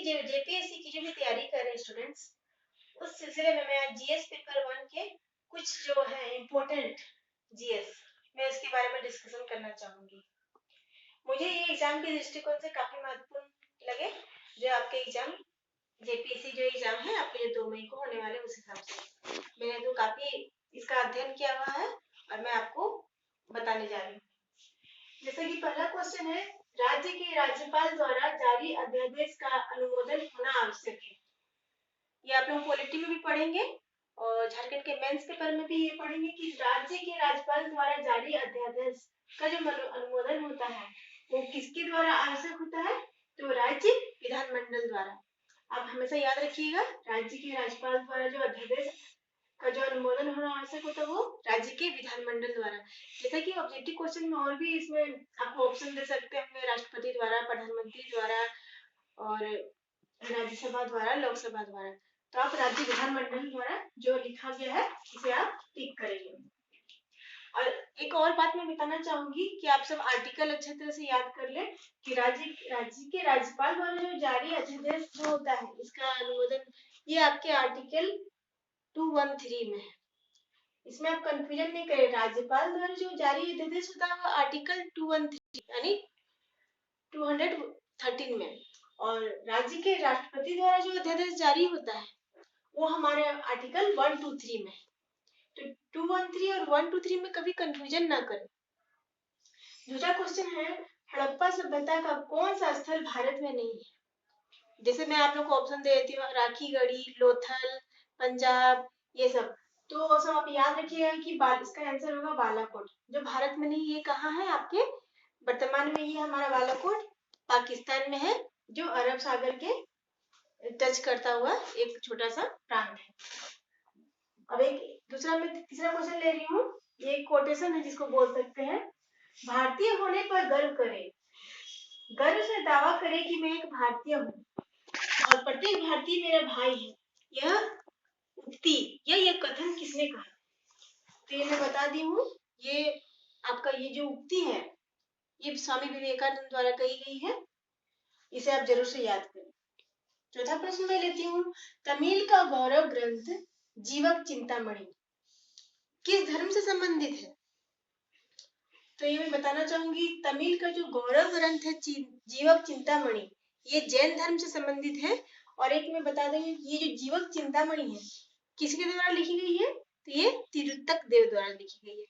JPSC की जो भी तैयारी कर रहे हैं स्टूडेंट्स, उस सिलसिले में मैं आज जीएस पेपर 1 के कुछ जो है इम्पोर्टेंट जीएस मैं उसके बारे में डिस्कशन करना चाहूंगी। मुझे ये एग्जाम के दृष्टिकोण से काफी महत्वपूर्ण लगे, जो आपके एग्जाम जेपीएससी जो एग्जाम है आपके जो 2 मई को होने वाले उस हिसाब से मैंने तो काफी इसका अध्ययन किया हुआ है और मैं आपको बताने जा रही हूँ। जैसे कि पहला क्वेश्चन है, राज्य के राज्यपाल द्वारा जारी अध्यादेश का अनुमोदन होना आवश्यक है। ये आप लोग पॉलिटी में भी पढ़ेंगे और झारखंड के मेंस पेपर में भी ये पढ़ेंगे कि राज्य के राज्यपाल द्वारा जारी अध्यादेश का जो अनुमोदन होता है वो किसके द्वारा आवश्यक होता है, तो राज्य विधानमंडल द्वारा। आप हमेशा याद रखिएगा, राज्य के राज्यपाल द्वारा जो अध्यादेश का जो अनुमोदन होना आवश्यक होता है वो राज्य के विधानमंडल द्वारा। जैसा कि ऑब्जेक्टिव क्वेश्चन में और भी इसमें आपको ऑप्शन दे सकते हैं, राष्ट्रपति द्वारा, प्रधानमंत्री द्वारा और राज्यसभा द्वारा, लोकसभा द्वारा। तो आप राज्य विधानमंडल द्वारा जो लिखा गया है इसे आप टिक करेंगे। और एक और बात मैं बताना चाहूंगी कि आप सब आर्टिकल अच्छे तरह से याद कर ले कि राज्य के राज्यपाल द्वारा जो जारी अध्यादेश जो होता है इसका अनुमोदन, ये आपके आर्टिकल 213 में है। इसमें आप कंफ्यूजन नहीं करें, राज्यपाल द्वारा जो जारी अध्यादेश होता है वो आर्टिकल 213 यानी 213 में, और राज्य के राष्ट्रपति द्वारा जो अध्यादेश जारी होता है वो हमारे आर्टिकल 123 में। तो 213 और 123 में कभी कंफ्यूजन ना करें। दूसरा क्वेश्चन है, हड़प्पा सभ्यता का कौन सा स्थल भारत में नहीं है? जैसे मैं आप लोग को ऑप्शन दे देती हूँ, राखीगढ़ी, लोथल, पंजाब, ये सब। तो सब आप याद रखिएगा कि इसका आंसर होगा बालाकोट, जो भारत में नहीं। ये कहाँ है आपके वर्तमान में? ये हमारा बालाकोट पाकिस्तान में है, जो अरब सागर के टच करता हुआ एक छोटा सा प्रांत है। अब एक दूसरा मैं तीसरा क्वेश्चन ले रही हूँ, ये कोटेशन है जिसको बोल सकते हैं, भारतीय होने पर गर्व करे, गर्व से दावा करे कि मैं एक भारतीय हूँ और प्रत्येक भारतीय मेरा भाई है। यह उक्ति या यह कथन किसने कहा? तो ये मैं बता दी हूँ, ये आपका ये जो उक्ति है ये स्वामी विवेकानंद द्वारा कही गई है। इसे आप जरूर से याद करें। चौथा प्रश्न मैं लेती हूँ, तमिल का गौरव ग्रंथ जीवक चिंतामणि किस धर्म से संबंधित है? तो ये मैं बताना चाहूंगी, तमिल का जो गौरव ग्रंथ है जीवक चिंतामणि, ये जैन धर्म से संबंधित है। और एक मैं बता दूंगी, ये जो जीवक चिंतामणि है किसके द्वारा लिखी गई है? तो ये तिरुत्तक देव द्वारा लिखी गई है।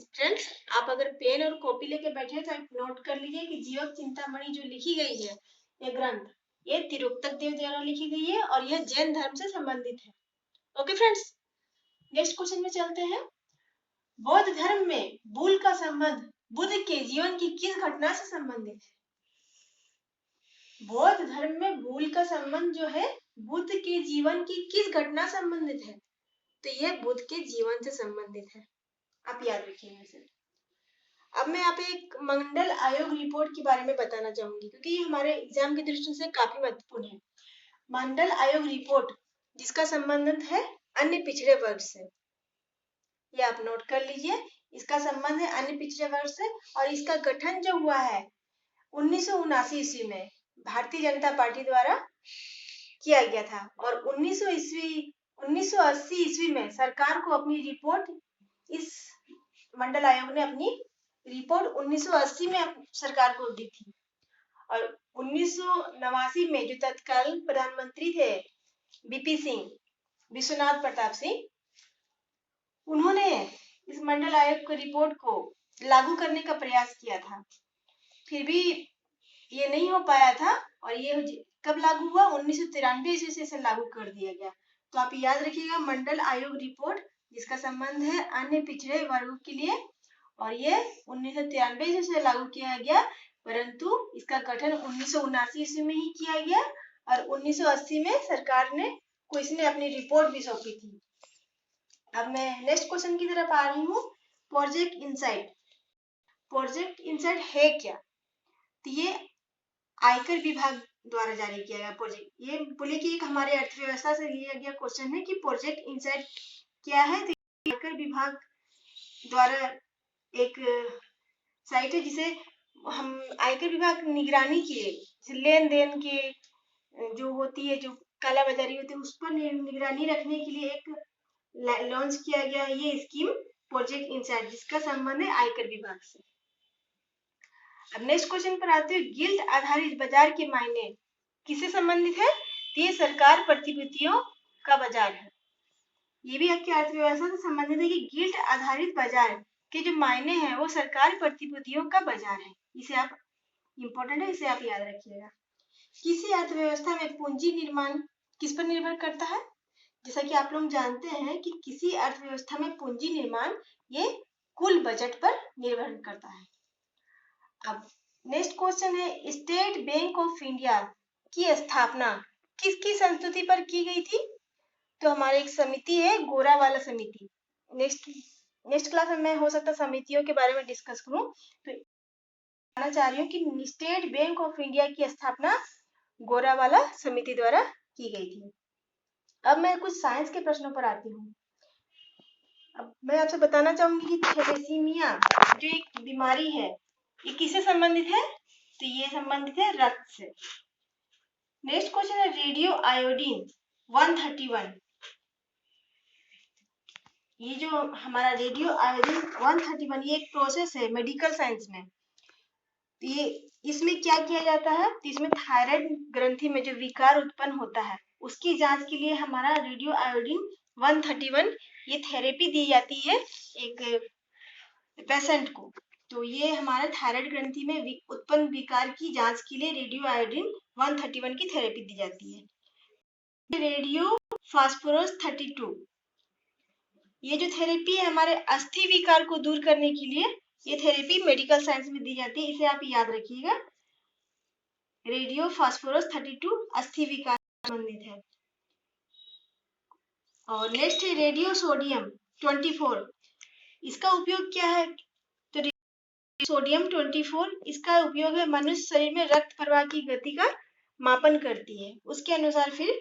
फ्रेंड्स, आप अगर पेन और कॉपी लेके बैठे तो आप नोट कर लीजिए कि जीवक चिंतामणि जो लिखी गई है ये ग्रंथ, ये तिरुत्तक देव द्वारा लिखी गई है और यह जैन धर्म से संबंधित है। ओके फ्रेंड्स, नेक्स्ट क्वेश्चन में चलते हैं। बौद्ध धर्म में बुल का संबंध बुद्ध के जीवन की किस घटना से संबंधित है? बौद्ध धर्म में बुल का संबंध जो है बुद्ध के जीवन की किस घटना से संबंधित है? तो यह बुद्ध के जीवन से संबंधित है, आप याद रखिएगा इसे। अब मैं यहाँ पे एक मंडल आयोग रिपोर्ट के बारे में बताना चाहूंगी, क्योंकि ये हमारे एग्जाम की दृष्टि से काफी महत्वपूर्ण है। मंडल आयोग रिपोर्ट जिसका संबंध है अन्य पिछड़े वर्ग से, ये आप नोट कर लीजिए। इसका संबंध है अन्य पिछड़े वर्ग से और इसका गठन जो हुआ है 1979 ईस्वी में भारतीय जनता पार्टी द्वारा किया गया था और 1980 ईस्वी में सरकार को अपनी रिपोर्ट, इस मंडल आयोग ने अपनी रिपोर्ट 1980 में सरकार को दी थी। और 1989 में जो तत्कालीन प्रधानमंत्री थे बीपी सिंह, विश्वनाथ प्रताप सिंह, उन्होंने इस मंडल आयोग की रिपोर्ट को लागू करने का प्रयास किया था, फिर भी ये नहीं हो पाया था। और ये कब लागू हुआ? 1993 ईस्वी से इसे लागू कर दिया गया। तो आप याद रखिएगा, मंडल आयोग रिपोर्ट जिसका संबंध है अन्य पिछड़े वर्गों के लिए, और ये 1993 ईस्वी से लागू किया गया, परंतु इसका गठन 1979 ईस्वी में ही किया गया और 1980 में सरकार ने को इसने अपनी रिपोर्ट भी सौंपी थी। अब मैं नेक्स्ट क्वेश्चन की तरफ आ रही हूँ, प्रोजेक्ट इनसाइट। प्रोजेक्ट इनसाइट है क्या? तो ये आयकर विभाग द्वारा जारी किया गया प्रोजेक्ट। ये बोले कि एक हमारे अर्थव्यवस्था से लिया गया क्वेश्चन है कि प्रोजेक्ट इनसाइट क्या है? तो आयकर विभाग द्वारा एक साइट है जिसे हम आयकर विभाग निगरानी के लेन देन के जो होती है, जो कालाबाजारी होती है, उस पर निगरानी रखने के लिए एक लॉन्च किया गया है ये स्कीम प्रोजेक्ट इंसाइट, जिसका संबंध है आयकर विभाग से। अब नेक्स्ट क्वेश्चन पर आते हैं, गिल्ड आधारित बाजार के मायने किससे संबंधित है? तो ये सरकार प्रतिभूतियों का बाजार है। ये भी आपकी अर्थव्यवस्था से संबंधित है कि गिल्ड आधारित बाजार के जो मायने हैं वो सरकार प्रतिभूतियों का बाजार है। इसे आप इम्पोर्टेंट है, इसे आप याद रखिएगा। किसी अर्थव्यवस्था में पूंजी निर्माण किस पर निर्भर करता है? जैसा कि आप लोग जानते हैं कि किसी अर्थव्यवस्था में पूंजी निर्माण ये कुल बजट पर निर्भर करता है। अब नेक्स्ट क्वेश्चन है, स्टेट बैंक ऑफ इंडिया की स्थापना किसकी संस्तुति पर की गई थी? तो हमारी एक समिति है, गोरावाला समिति। नेक्स्ट क्लास में मैं हो सकता समितियों के बारे में डिस्कस करूं, तो बताना चाह रही हूँ कि स्टेट बैंक ऑफ इंडिया की स्थापना गोरावाला समिति द्वारा की गई थी। अब मैं कुछ साइंस के प्रश्नों पर आती हूँ। अब मैं आपसे बताना चाहूंगी कि थैलेसीमिया जो एक बीमारी है, ये किससे संबंधित है? तो ये संबंधित है रक्त से। नेक्स्ट क्वेश्चन है, रेडियो आयोडीन 131, ये जो हमारा रेडियो आयोडीन 131 ये एक प्रोसेस है मेडिकल साइंस में। ये इसमें क्या किया जाता है? तो इसमें थायराइड ग्रंथि में जो विकार उत्पन्न होता है उसकी जांच के लिए हमारा रेडियो आयोडीन 131 ये थेरेपी दी जाती है एक पेशेंट को। तो ये हमारा थायराइड ग्रंथि में उत्पन्न विकार की जांच के लिए रेडियो आयोडीन 131 की थेरेपी दी जाती है। रेडियो फास्फोरस 32 ये जो थेरेपी है हमारे अस्थि विकार को दूर करने के लिए ये थेरेपी मेडिकल साइंस में दी जाती है, इसे आप याद रखिएगा। रेडियो फास्फोरस 32 अस्थि विकार से संबंधित है। और नेक्स्ट है रेडियो सोडियम 24, इसका उपयोग क्या है? तो सोडियम 24 इसका उपयोग है मनुष्य शरीर में रक्त प्रवाह की गति का मापन करती है, उसके अनुसार फिर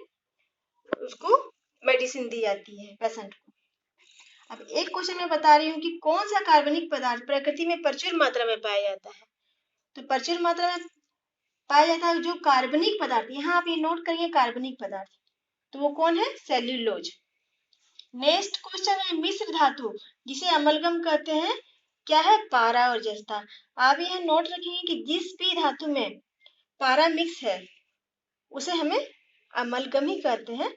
उसको मेडिसिन दी जाती है पेशेंट को। अब एक क्वेश्चन मैं बता रही हूँ कि कौन सा कार्बनिक पदार्थ प्रकृति में प्रचुर मात्रा में पाया जाता है? तो प्रचुर मात्रा में पाया जाता है जो कार्बनिक पदार्थ, यहाँ आप ये नोट करिए कार्बनिक पदार्थ, तो वो कौन है? सेल्यूलोज। नेक्स्ट क्वेश्चन है, मिश्र धातु जिसे अमलगम कहते हैं क्या है? पारा और जस्ता। आप यहाँ नोट रखेंगे कि जिस भी धातु में पारा मिक्स है उसे हमें अमलगम ही कहते हैं।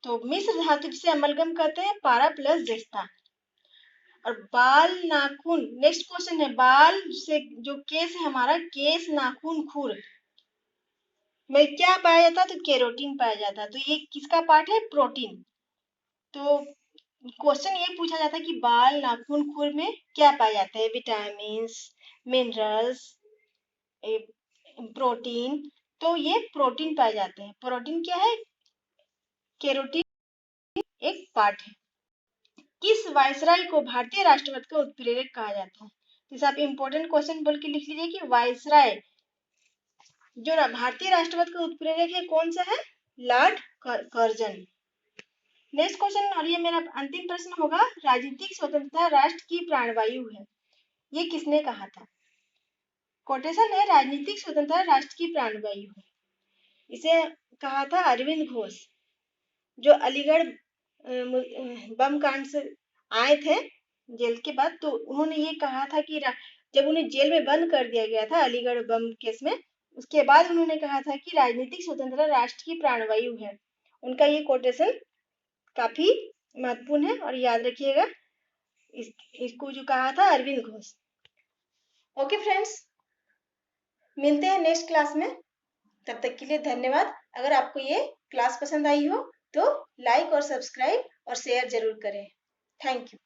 तो मिश्र धातु जिसे अमलगम कहते हैं पारा प्लस जस्ता। और बाल नाखून, नेक्स्ट क्वेश्चन है, बाल से जो केस है हमारा, केस नाखून खुर में क्या पाया जाता है? तो केरोटीन पाया जाता है। तो ये किसका पार्ट है? प्रोटीन। तो क्वेश्चन ये पूछा जाता है कि बाल नाखून खुर में क्या पाया जाता है? Vitamin, minerals, protein. तो ये प्रोटीन पाए जाते हैं। प्रोटीन क्या है? केरोटीन एक पार्ट है। किस वायसराय को भारतीय राष्ट्रपति का उत्प्रेरक कहा जाता है? जैसे आप इम्पोर्टेंट क्वेश्चन बोल के लिख लीजिए कि वायसराय जो भारतीय राष्ट्रपति का उत्प्रेरक है कौन सा है? Lord Curzon. नेक्स्ट क्वेश्चन, और ये मेरा अंतिम प्रश्न होगा, राजनीतिक स्वतंत्रता राष्ट्र की प्राणवायु है, ये किसने कहा था? कोटेशन है, राजनीतिक स्वतंत्रता राष्ट्र की प्राणवायु है, इसे कहा था अरविंद घोष, जो अलीगढ़ बम कांड से आए थे जेल के बाद। तो उन्होंने ये कहा था कि जब उन्हें जेल में बंद कर दिया गया था अलीगढ़ बम केस में, उसके बाद उन्होंने कहा था कि राजनीतिक स्वतंत्रता राष्ट्र की प्राणवायु है। उनका ये कोटेशन काफी महत्वपूर्ण है और याद रखिएगा, इसको जो कहा था अरविंद घोष। ओके फ्रेंड्स, मिलते हैं नेक्स्ट क्लास में, तब तक के लिए धन्यवाद। अगर आपको ये क्लास पसंद आई हो तो लाइक और सब्सक्राइब और शेयर जरूर करें। Thank you.